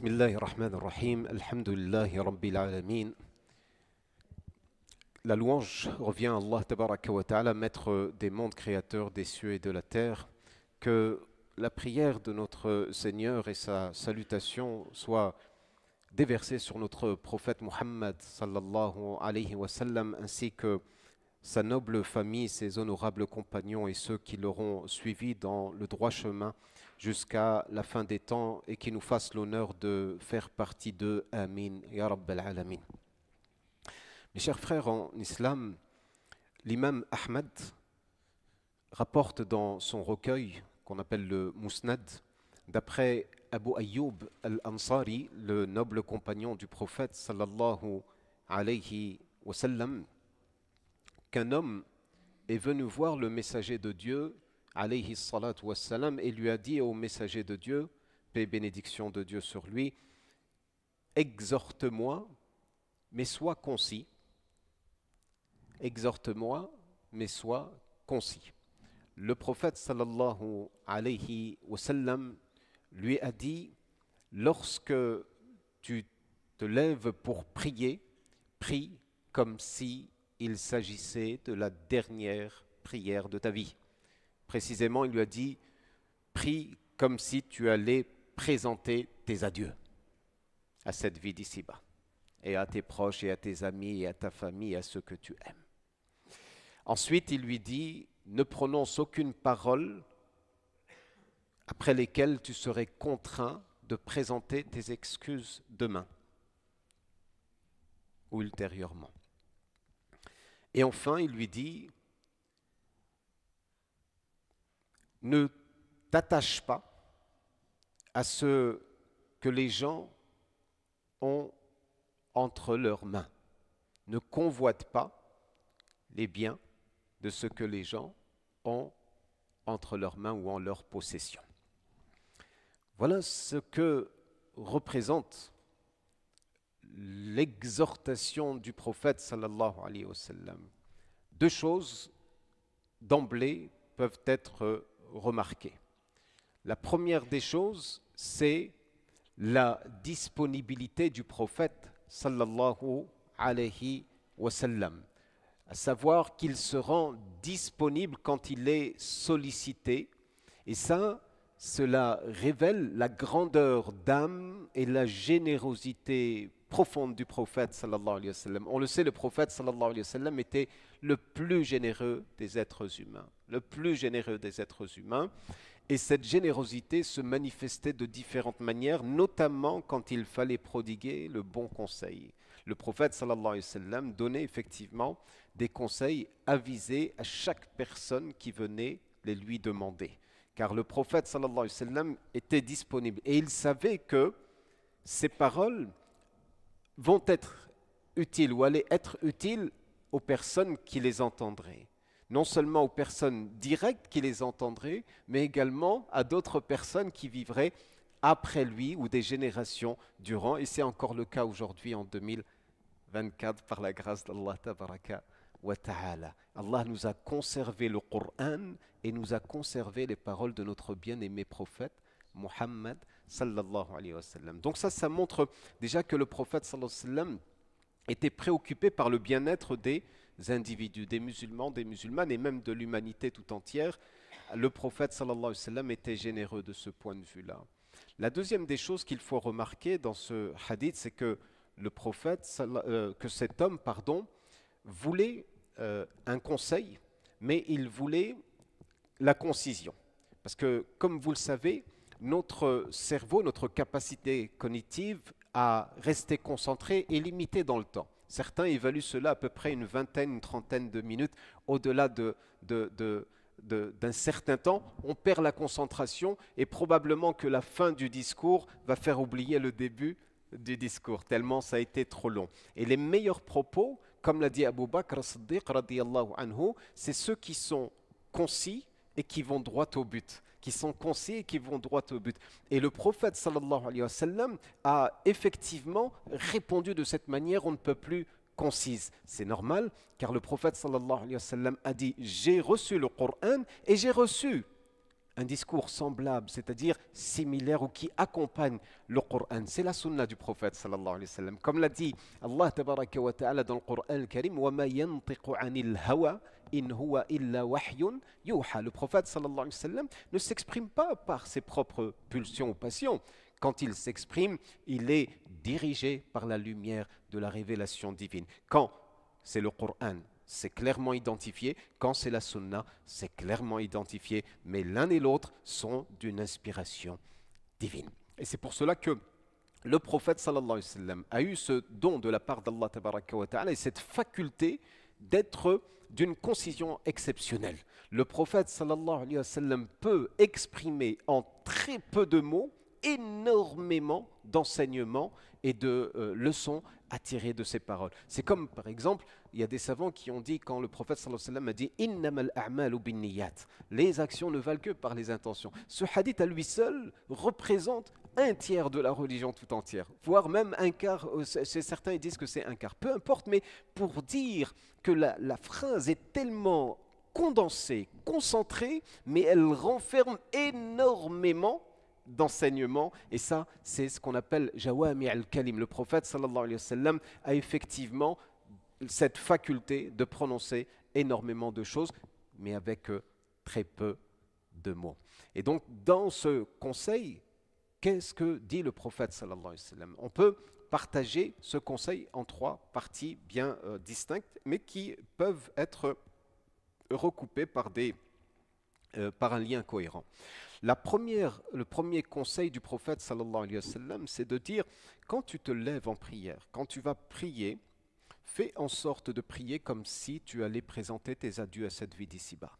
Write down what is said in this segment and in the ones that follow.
Bismillahir Rahmanir Rahim, Alhamdulillahi Rabbil Alamin. La louange revient à Allah Tabaraka wa Ta'ala, maître des mondes, créateur des cieux et de la terre. Que la prière de notre Seigneur et sa salutation soient déversées sur notre prophète Muhammad sallallahu alayhi wa sallam, ainsi que sa noble famille, ses honorables compagnons et ceux qui l'auront suivi dans le droit chemin jusqu'à la fin des temps, et qui nous fasse l'honneur de faire partie d'eux. Amin. Ya Rabbal Alamin. Mes chers frères en islam, l'imam Ahmad rapporte dans son recueil qu'on appelle le Musnad, d'après Abu Ayyub al-Ansari, le noble compagnon du prophète sallallahu alayhi wa sallam, qu'un homme est venu voir le messager de Dieu alayhi salatu wassalam, et lui a dit au messager de Dieu, paix et bénédiction de Dieu sur lui, exhorte-moi, mais sois concis. Exhorte-moi, mais sois concis. Le prophète sallallahu alayhi wa sallam lui a dit, lorsque tu te lèves pour prier, prie comme si il s'agissait de la dernière prière de ta vie. Précisément, il lui a dit, prie comme si tu allais présenter tes adieux à cette vie d'ici-bas, et à tes proches, et à tes amis, et à ta famille, et à ceux que tu aimes. Ensuite, il lui dit, ne prononce aucune parole après lesquelles tu serais contraint de présenter tes excuses demain ou ultérieurement. Et enfin, il lui dit, ne t'attache pas à ce que les gens ont entre leurs mains. Ne convoite pas les biens de ce que les gens ont entre leurs mains ou en leur possession. Voilà ce que représente l'exhortation du prophète sallallahu alayhi wa sallam. Deux choses d'emblée peuvent être remarquées. La première des choses, c'est la disponibilité du prophète sallallahu alayhi wa sallam, à savoir qu'il se rend disponible quand il est sollicité, et ça, cela révèle la grandeur d'âme et la générosité profonde du prophète sallallahu alayhi wa sallam. On le sait, le prophète sallallahu alayhi wa sallam était le plus généreux des êtres humains, le plus généreux des êtres humains, et cette générosité se manifestait de différentes manières, notamment quand il fallait prodiguer le bon conseil. Le prophète sallallahu alayhi wa sallam donnait effectivement des conseils avisés à chaque personne qui venait les lui demander. Car le prophète sallallahu alayhi wa sallam était disponible et il savait que ces paroles vont être utiles ou allaient être utiles aux personnes qui les entendraient. Non seulement aux personnes directes qui les entendraient, mais également à d'autres personnes qui vivraient après lui ou des générations durant. Et c'est encore le cas aujourd'hui en 2024 par la grâce d'Allah tabaraka wa ta'ala. Allah nous a conservé le Coran et nous a conservé les paroles de notre bien-aimé prophète Muhammad sallallahu alayhi wa sallam. Donc ça montre déjà que le prophète sallallahu alayhi wa sallam était préoccupé par le bien-être des individus, des musulmans, des musulmanes et même de l'humanité tout entière. Le prophète sallallahu alayhi wa sallam était généreux de ce point de vue-là. La deuxième des choses qu'il faut remarquer dans ce hadith, c'est que le prophète, que cet homme, voulait un conseil, mais il voulait la concision. Parce que, comme vous le savez, notre cerveau, notre capacité cognitive à rester concentré est limitée dans le temps. Certains évaluent cela à peu près une vingtaine, une trentaine de minutes. Au-delà d'un certain temps, on perd la concentration et probablement que la fin du discours va faire oublier le début du discours, tellement ça a été trop long. Et les meilleurs propos, comme l'a dit Abu Bakr as-Siddiq radiyallahu anhu, c'est ceux qui sont concis et qui vont droit au but, qui sont concis et qui vont droit au but. Et le prophète sallallahu alayhi wa sallam a effectivement répondu de cette manière, on ne peut plus concise. C'est normal, car le prophète sallallahu alayhi wa sallam a dit, j'ai reçu le Coran et j'ai reçu un discours semblable, c'est-à-dire similaire ou qui accompagne le Coran. C'est la sunna du prophète sallallahu alayhi wa sallam. Comme l'a dit Allah tabaraka wa ta'ala dans le Coran al-Karim, وَمَا يَنْطِقُ عَنِ الْهَوَى إِنْ هُوَ إِلَّا وَحْيٌ يُوحَى. Le prophète sallallahu alayhi wa sallam ne s'exprime pas par ses propres pulsions ou passions. Quand il s'exprime, il est dirigé par la lumière de la révélation divine. Quand c'est le Coran, c'est clairement identifié. Quand c'est la sunna, c'est clairement identifié. Mais l'un et l'autre sont d'une inspiration divine. Et c'est pour cela que le prophète sallallahu alayhi wa sallam a eu ce don de la part d'Allah tabaraka wa ta'ala et cette faculté d'être d'une concision exceptionnelle. Le prophète sallallahu alayhi wa sallam peut exprimer en très peu de mots énormément d'enseignements et de leçons à tirer de ces paroles. C'est comme, par exemple, il y a des savants qui ont dit, quand le prophète sallallahu alayhi wa sallam a dit « Innamal a'malu binniyat » les actions ne valent que par les intentions. Ce hadith à lui seul représente un tiers de la religion tout entière, voire même un quart, certains disent que c'est un quart, peu importe, mais pour dire que la phrase est tellement condensée, concentrée, mais elle renferme énormément d'enseignement, et ça, c'est ce qu'on appelle Jawami al-Kalim. Le prophète sallallahu alayhi wa sallam a effectivement cette faculté de prononcer énormément de choses, mais avec très peu de mots. Et donc, dans ce conseil, qu'est-ce que dit le prophète sallallahu alayhi wa sallam? On peut partager ce conseil en trois parties bien distinctes, mais qui peuvent être recoupées par un lien cohérent. Le premier conseil du prophète sallallahu alayhi wa sallam, c'est de dire, quand tu te lèves en prière, quand tu vas prier, fais en sorte de prier comme si tu allais présenter tes adieux à cette vie d'ici-bas.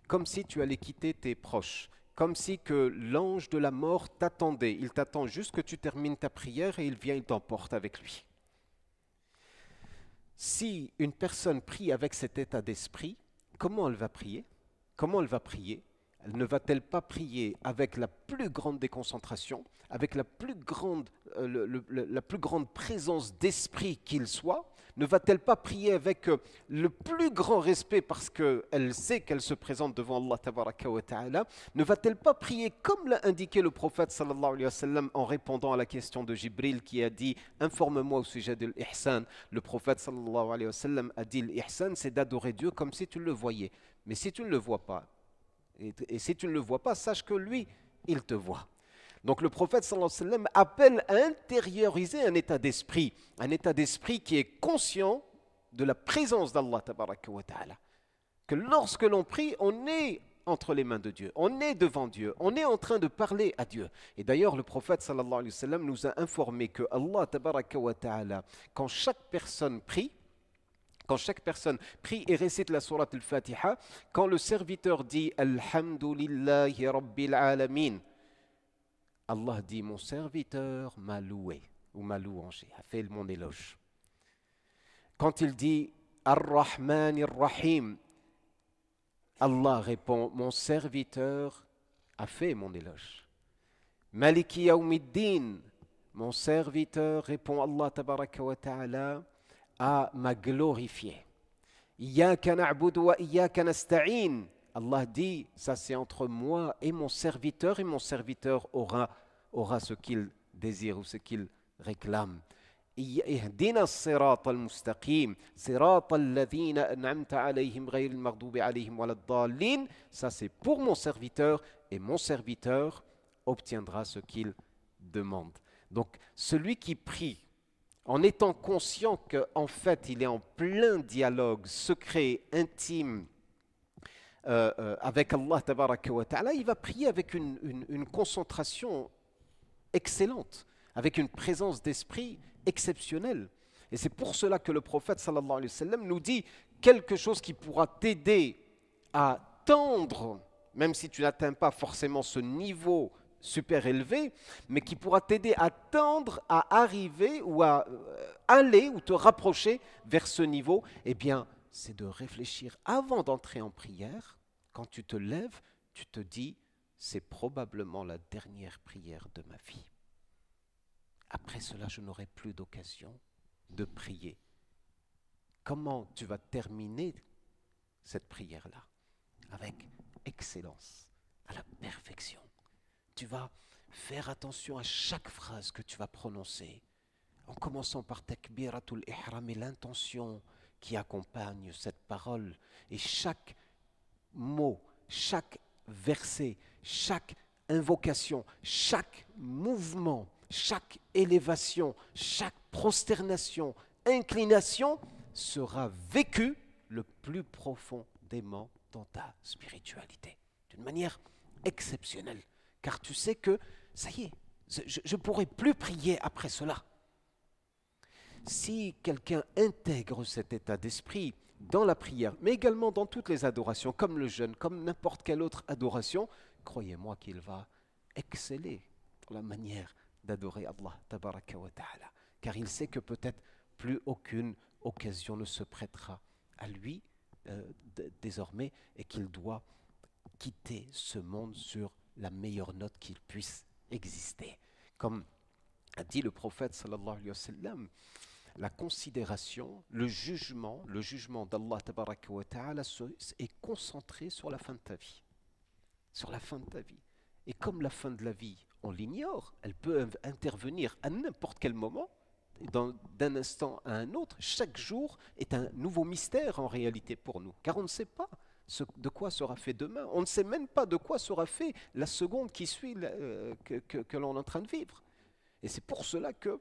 Comme si tu allais quitter tes proches. Comme si que l'ange de la mort t'attendait. Il t'attend juste que tu termines ta prière et il vient, il t'emporte avec lui. Si une personne prie avec cet état d'esprit, comment elle va prier? Comment elle va prier? Ne va-t-elle pas prier avec la plus grande déconcentration, avec la plus grande présence d'esprit qu'il soit? Ne va-t-elle pas prier avec le plus grand respect parce qu'elle sait qu'elle se présente devant Allah tabaraka wa ta'ala? Ne va-t-elle pas prier comme l'a indiqué le prophète sallallahu alayhi wa sallam en répondant à la question de Jibril qui a dit « Informe-moi au sujet de l'ihsan ». Le prophète sallallahu alayhi wa sallam a dit « L'ihsan, c'est d'adorer Dieu comme si tu le voyais. Mais si tu ne le vois pas, et si tu ne le vois pas, sache que lui, il te voit. » Donc le prophète sallallahu alayhi wa sallam appelle à intérioriser un état d'esprit qui est conscient de la présence d'Allah tabaraka wa ta'ala. Que lorsque l'on prie, on est entre les mains de Dieu, on est devant Dieu, on est en train de parler à Dieu. Et d'ailleurs le prophète sallallahu alayhi wa sallam nous a informé que Allah tabaraka wa ta'ala, quand chaque personne prie et récite la sourate al-Fatiha, quand le serviteur dit « Alhamdulillahi Rabbil Alamin », Allah dit « Mon serviteur m'a loué » ou m'a louangé, a fait mon éloge. Quand il dit « Ar-Rahman Ar-Rahim », Allah répond « Mon serviteur a fait mon éloge ». « Maliki Yawmiddin », mon serviteur, répond Allah tabaraka wa ta'ala, m'a glorifié. Iyyaka na'budu wa iyyaka nasta'in. Allah dit, ça c'est entre moi et mon serviteur aura ce qu'il désire ou ce qu'il réclame. Ihdina as-sirata al-mustaqim, sirata alladhina an'amta alayhim ghayril maghdubi alayhim waladdallin. Ça c'est pour mon serviteur et mon serviteur obtiendra ce qu'il demande. Donc celui qui prie en étant conscient qu'en fait il est en plein dialogue secret, intime avec Allah tabaraka wa ta'ala, il va prier avec une concentration excellente, avec une présence d'esprit exceptionnelle. Et c'est pour cela que le prophète sallallahu alayhi wa sallam nous dit quelque chose qui pourra t'aider à tendre, même si tu n'atteins pas forcément ce niveau super élevé, mais qui pourra t'aider à tendre, à arriver ou à aller ou te rapprocher vers ce niveau. Eh bien, c'est de réfléchir avant d'entrer en prière. Quand tu te lèves, tu te dis, c'est probablement la dernière prière de ma vie. Après cela, je n'aurai plus d'occasion de prier. Comment tu vas terminer cette prière-là? Avec excellence, à la perfection. Tu vas faire attention à chaque phrase que tu vas prononcer, en commençant par takbiratul ihram et l'intention qui accompagne cette parole. Et chaque mot, chaque verset, chaque invocation, chaque mouvement, chaque élévation, chaque prosternation, inclination sera vécu le plus profondément dans ta spiritualité, d'une manière exceptionnelle. Car tu sais que, ça y est, je ne pourrai plus prier après cela. Si quelqu'un intègre cet état d'esprit dans la prière, mais également dans toutes les adorations, comme le jeûne, comme n'importe quelle autre adoration, croyez-moi qu'il va exceller dans la manière d'adorer Allah, tabaraka wa ta'ala. Car il sait que peut-être plus aucune occasion ne se prêtera à lui désormais et qu'il doit quitter ce monde sur la meilleure note qu'il puisse exister. Comme a dit le prophète sallallahu alayhi wa sallam, la considération, le jugement d'Allah tabaraka wa ta'ala est concentré sur la fin de ta vie. Sur la fin de ta vie. Et comme la fin de la vie, on l'ignore, elle peut intervenir à n'importe quel moment, d'un instant à un autre. Chaque jour est un nouveau mystère en réalité pour nous, car on ne sait pas de quoi sera fait demain. On ne sait même pas de quoi sera fait la seconde qui suit que l'on est en train de vivre. Et c'est pour cela que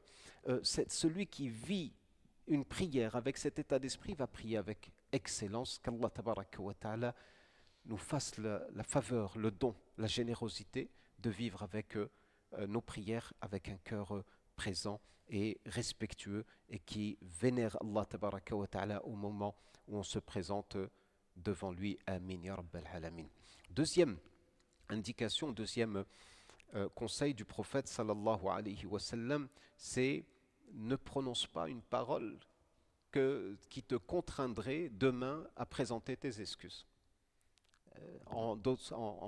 celui qui vit une prière avec cet état d'esprit va prier avec excellence, qu'Allah tabaraka wa ta'ala nous fasse la faveur, le don, la générosité de vivre avec nos prières avec un cœur présent et respectueux et qui vénère Allah tabaraka wa ta'ala au moment où on se présente devant lui. Amin ya rabbal alamin. Deuxième indication, deuxième conseil du prophète sallallahu alayhi wa sallam, c'est ne prononce pas une parole qui te contraindrait demain à présenter tes excuses. En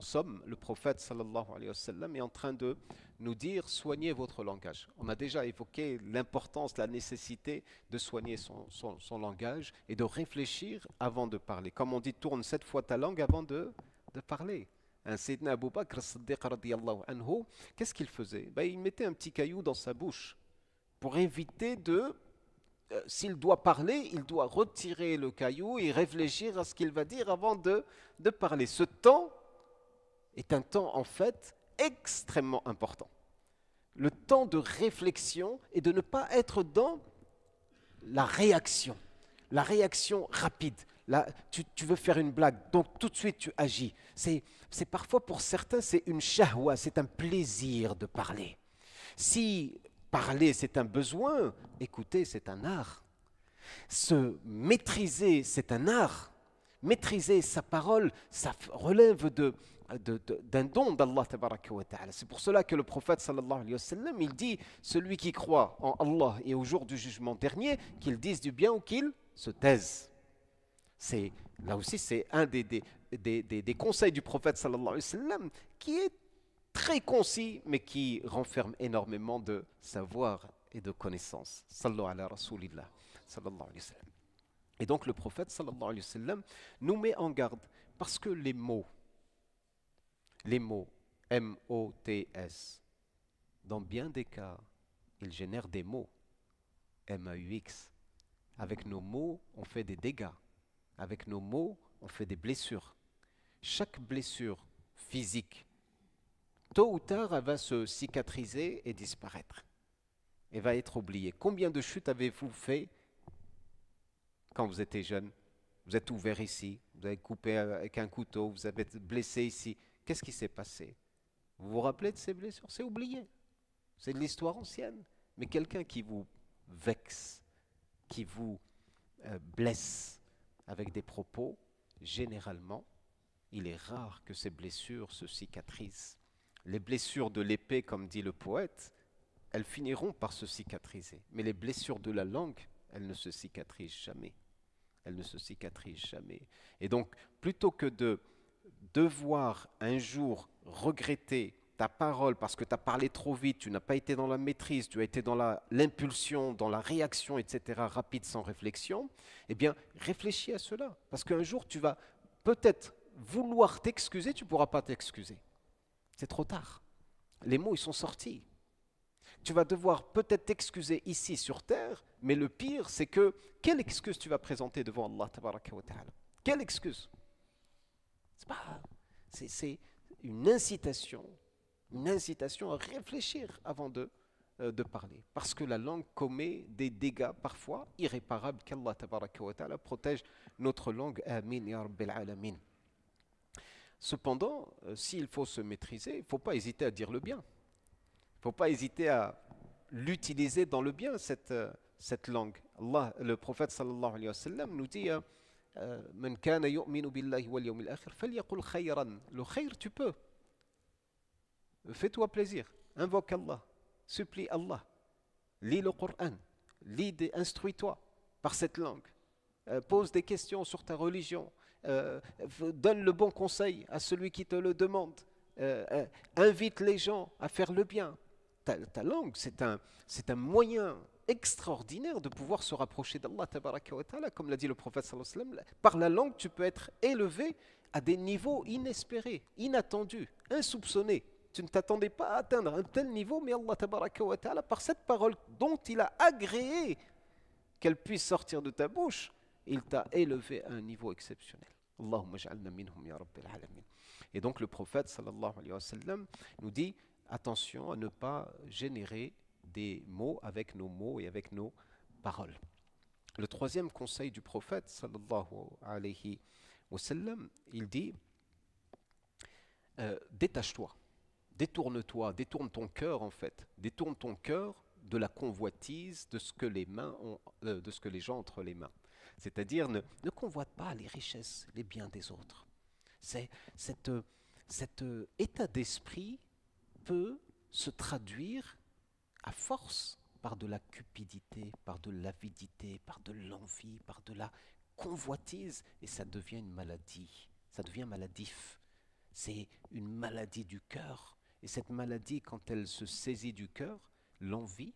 somme, le prophète sallallahu alayhi wa sallam est en train de nous dire soignez votre langage. On a déjà évoqué l'importance, la nécessité de soigner son langage et de réfléchir avant de parler. Comme on dit, tourne 7 fois ta langue avant de parler. Sayyidina Abu Bakr as-Siddiq radiyallahu anhu, qu'est-ce qu'il faisait? Il mettait un petit caillou dans sa bouche pour éviter s'il doit parler, il doit retirer le caillou et réfléchir à ce qu'il va dire avant de parler. Ce temps est un temps en fait extrêmement important. Le temps de réflexion et de ne pas être dans la réaction rapide. Là, tu veux faire une blague, donc tout de suite tu agis. C'est parfois pour certains, c'est une shahwa, c'est un plaisir de parler. Si parler c'est un besoin, écouter c'est un art. Se maîtriser c'est un art. Maîtriser sa parole, ça relève d'un don d'Allah tabaraka wa ta'ala. C'est pour cela que le prophète sallallahu alayhi wa sallam, il dit, celui qui croit en Allah et au jour du jugement dernier, qu'il dise du bien ou qu'il se taise. Là aussi, c'est un des conseils du prophète sallallahu alayhi wa sallam qui est très concis, mais qui renferme énormément de savoir et de connaissances. Sallallahu ala rasulillah, sallallahu alayhi wa sallam. Et donc le prophète sallallahu alayhi wa sallam nous met en garde parce que les mots M-O-T-S, dans bien des cas, ils génèrent des mots M-A-U-X. Avec nos mots, on fait des dégâts. Avec nos mots, on fait des blessures. Chaque blessure physique, tôt ou tard, elle va se cicatriser et disparaître. Elle va être oubliée. Combien de chutes avez-vous fait quand vous étiez jeune? Vous êtes ouvert ici, vous avez coupé avec un couteau, vous avez été blessé ici. Qu'est-ce qui s'est passé? Vous vous rappelez de ces blessures? C'est oublié. C'est de l'histoire ancienne. Mais quelqu'un qui vous vexe, qui vous blesse avec des propos, généralement, il est rare que ces blessures se cicatrisent. Les blessures de l'épée, comme dit le poète, elles finiront par se cicatriser. Mais les blessures de la langue, elles ne se cicatrisent jamais. Elles ne se cicatrisent jamais. Et donc, plutôt que de devoir un jour regretter ta parole parce que tu as parlé trop vite, tu n'as pas été dans la maîtrise, tu as été dans l'impulsion, dans la réaction, etc., rapide, sans réflexion, eh bien, réfléchis à cela. Parce qu'un jour, tu vas peut-être vouloir t'excuser, tu ne pourras pas t'excuser. C'est trop tard. Les mots, ils sont sortis. Tu vas devoir peut-être t'excuser ici sur terre, mais le pire, c'est que quelle excuse tu vas présenter devant Allah tabaraka wa ta'ala? Quelle excuse? C'est une incitation à réfléchir avant de parler. Parce que la langue commet des dégâts parfois irréparables qu'Allah tabaraka wa ta'ala protège notre langue. Amin ya rabbil alamin. Cependant, s'il faut se maîtriser, il ne faut pas hésiter à dire le bien. Il ne faut pas hésiter à l'utiliser dans le bien, cette langue. Allah, le prophète sallallahu alayhi wa sallam nous dit Man kana yu'minu billahi wal yawmil akhir falyaqul khayran. Le khayr, tu peux. Fais-toi plaisir. Invoque Allah. Supplie Allah. Lis le Coran. Instruis-toi par cette langue. Pose des questions sur ta religion. Donne le bon conseil à celui qui te le demande. Invite les gens à faire le bien. Ta langue, c'est un moyen extraordinaire de pouvoir se rapprocher d'Allah tabaraka wa ta'ala. Comme l'a dit le prophète sallallahu alayhi wa sallam, par la langue, tu peux être élevé à des niveaux inespérés, inattendus, insoupçonnés. Tu ne t'attendais pas à atteindre un tel niveau, mais Allah tabaraka wa ta'ala, par cette parole dont il a agréé qu'elle puisse sortir de ta bouche, il t'a élevé à un niveau exceptionnel. Allahumma ja'alna minhum ya rabbil alamin. Et donc le prophète sallallahu alayhi wa sallam nous dit attention à ne pas générer des mots avec nos mots et avec nos paroles. Le troisième conseil du prophète sallallahu alayhi wa sallam, il dit détache-toi, détourne-toi, détourne ton cœur en fait, détourne ton cœur de la convoitise de ce que les gens ont entre les mains. C'est-à-dire ne convoite pas les richesses, les biens des autres. Cet état d'esprit peut se traduire à force par de la cupidité, par de l'avidité, par de l'envie, par de la convoitise, et ça devient une maladie, ça devient maladif. C'est une maladie du cœur, et cette maladie, quand elle se saisit du cœur, l'envie,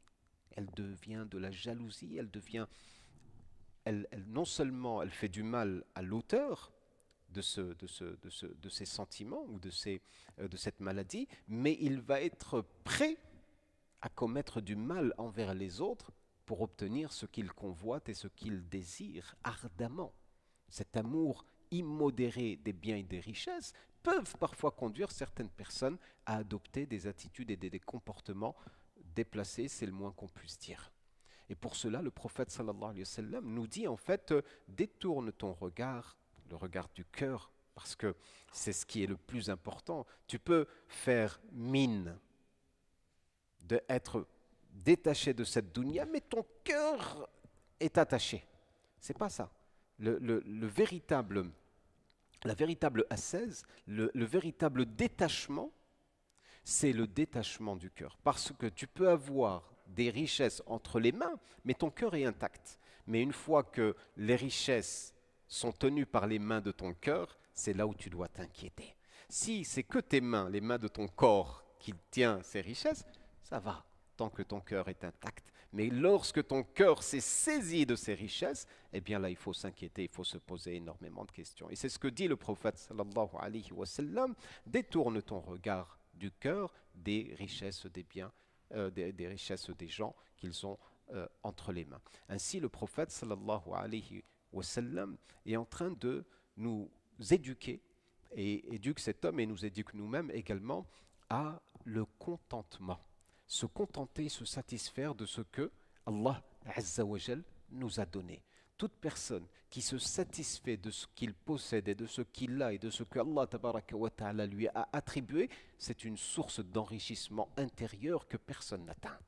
elle devient de la jalousie, non seulement elle fait du mal à l'auteur de ces sentiments ou de cette maladie, mais il va être prêt à commettre du mal envers les autres pour obtenir ce qu'il convoite et ce qu'il désire ardemment. Cet amour immodéré des biens et des richesses peuvent parfois conduire certaines personnes à adopter des attitudes et des comportements déplacés, c'est le moins qu'on puisse dire. Et pour cela, le prophète sallallahu alayhi wa sallam nous dit en fait, détourne ton regard, le regard du cœur, parce que c'est ce qui est le plus important. Tu peux faire mine d'être détaché de cette dunya, mais ton cœur est attaché. C'est pas ça. La véritable ascèse, le véritable détachement, c'est le détachement du cœur. Parce que tu peux avoir des richesses entre les mains, mais ton cœur est intact. Mais une fois que les richesses sont tenues par les mains de ton cœur, c'est là où tu dois t'inquiéter. Si c'est que tes mains, les mains de ton corps qui tient ces richesses, ça va, tant que ton cœur est intact. Mais lorsque ton cœur s'est saisi de ces richesses, eh bien là, il faut s'inquiéter, il faut se poser énormément de questions. Et c'est ce que dit le prophète sallallahu alayhi wa sallam, détourne ton regard du cœur des richesses des biens, des richesses des gens qu'ils ont entre les mains. Ainsi, le prophète sallallahu alayhi wa sallam est en train de nous éduquer, et éduque cet homme et nous éduque nous-mêmes également à le contentement. Se contenter, se satisfaire de ce que Allah Azza wa Jal nous a donné. Toute personne qui se satisfait de ce qu'il possède et de ce qu'il a et de ce que Allah Tabaraka wa Ta'ala lui a attribué, c'est une source d'enrichissement intérieur que personne n'atteint.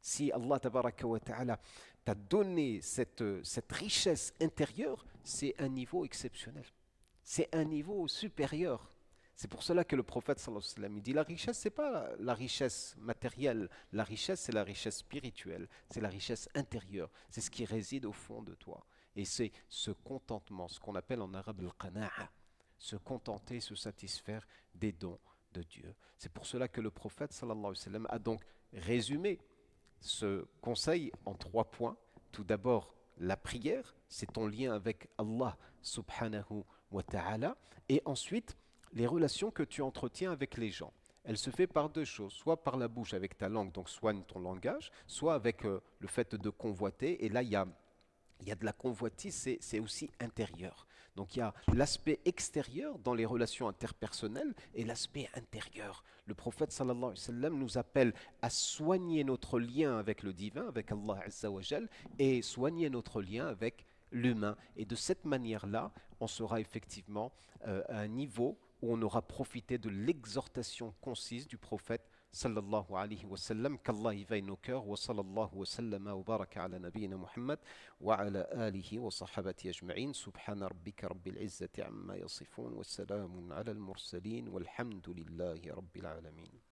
Si Allah Tabaraka wa Ta'ala t'a donné cette richesse intérieure, c'est un niveau exceptionnel. C'est un niveau supérieur. C'est pour cela que le prophète sallallahu alayhi wa sallam dit la richesse, ce n'est pas la richesse matérielle. La richesse, c'est la richesse spirituelle. C'est la richesse intérieure. C'est ce qui réside au fond de toi. Et c'est ce contentement, ce qu'on appelle en arabe le qana'a. Se contenter, se satisfaire des dons de Dieu. C'est pour cela que le prophète sallallahu alayhi wa sallam a donc résumé ce conseil en 3 points. Tout d'abord, la prière, c'est ton lien avec Allah subhanahu wa ta'ala. Et ensuite, les relations que tu entretiens avec les gens. Elle se fait par deux choses, soit par la bouche avec ta langue, donc soigne ton langage, soit avec le fait de convoiter, et là il y a de la convoitise, c'est aussi intérieur. Donc il y a l'aspect extérieur dans les relations interpersonnelles et l'aspect intérieur. Le prophète sallallahu alayhi wa sallam nous appelle à soigner notre lien avec le divin, avec Allah Azza wa Jal, et soigner notre lien avec l'humain. Et de cette manière-là, on sera effectivement à un niveau où on aura profité de l'exhortation concise du prophète sallallahu alayhi wa sallam, qu'Allah éveille nos cœurs, wa sallallahu wa sallama wa baraka ala nabiyyina Muhammad wa ala alihi wa sahabati ajma'in, subhana rabbika rabbil izzati amma yasifun, wa salamun ala al-mursalin, walhamdulillahi rabbil alamin.